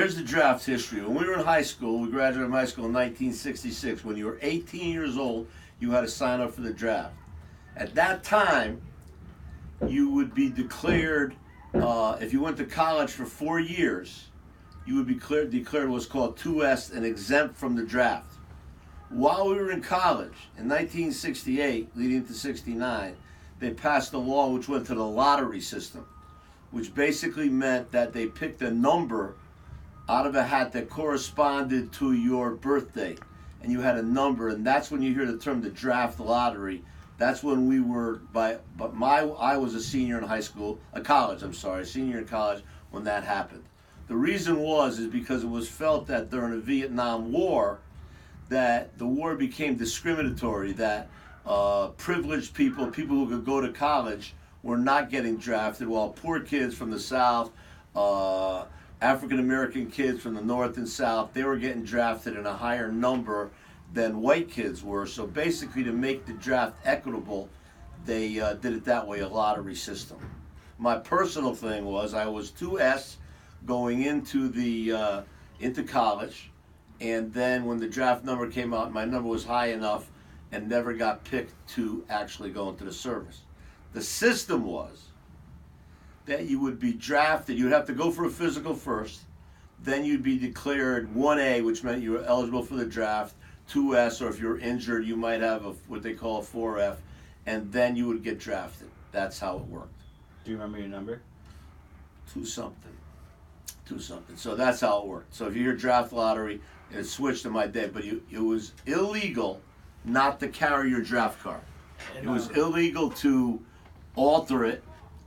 here's the draft history. When we were in high school, we graduated from high school in 1966. When you were 18 years old, you had to sign up for the draft. At that time, you would be declared, if you went to college for 4 years, you would be declared what's called 2S and exempt from the draft. While we were in college, in 1968, leading to 69, they passed a law which went to the lottery system, which basically meant that they picked a number out of a hat that corresponded to your birthday. And you had a number, and that's when you hear the term the draft lottery. That's when we were I was a senior in high school, senior in college when that happened. The reason is because it was felt that during the Vietnam War, that the war became discriminatory, that privileged people who could go to college, were not getting drafted, while poor kids from the South, African American kids from the North and South, they were getting drafted in a higher number than white kids were. So basically, to make the draft equitable, they did it that way, a lottery system. My personal thing was I was 2S going into college, and then when the draft number came out, my number was high enough and never got picked to actually go into the service. The system was that you would be drafted. You'd have to go for a physical first. Then you'd be declared 1A, which meant you were eligible for the draft, 2S, or if you're injured, you might have what they call a 4F, and then you would get drafted. That's how it worked. Do you remember your number? 2-something. So that's how it worked. So if you hear draft lottery, it switched to my day, but it was illegal not to carry your draft card. It was illegal to alter it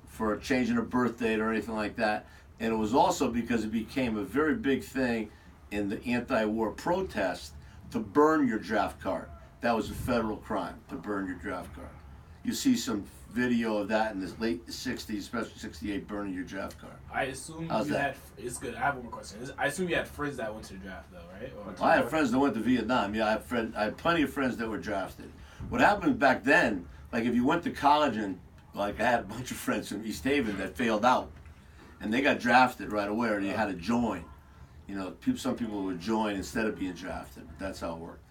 for changing a birth date or anything like that. And it was also because it became a very big thing in the anti-war protest to burn your draft card. That was a federal crime, to burn your draft card. You see some video of that in the late 60s, especially 68, burning your draft card. I assume it's good. I have one more question. I assume you had friends that went to the draft, though, right? I had friends that went to Vietnam. Yeah, I had plenty of friends that were drafted. What happened back then, like if you went to college and, like I had a bunch of friends from East Haven that failed out, and they got drafted right away, or you had to join. You know, some people would join instead of being drafted. That's how it worked.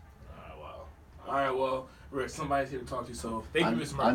All right, well, Rick, somebody's here to talk to you, so thank you, Mr. Murphy.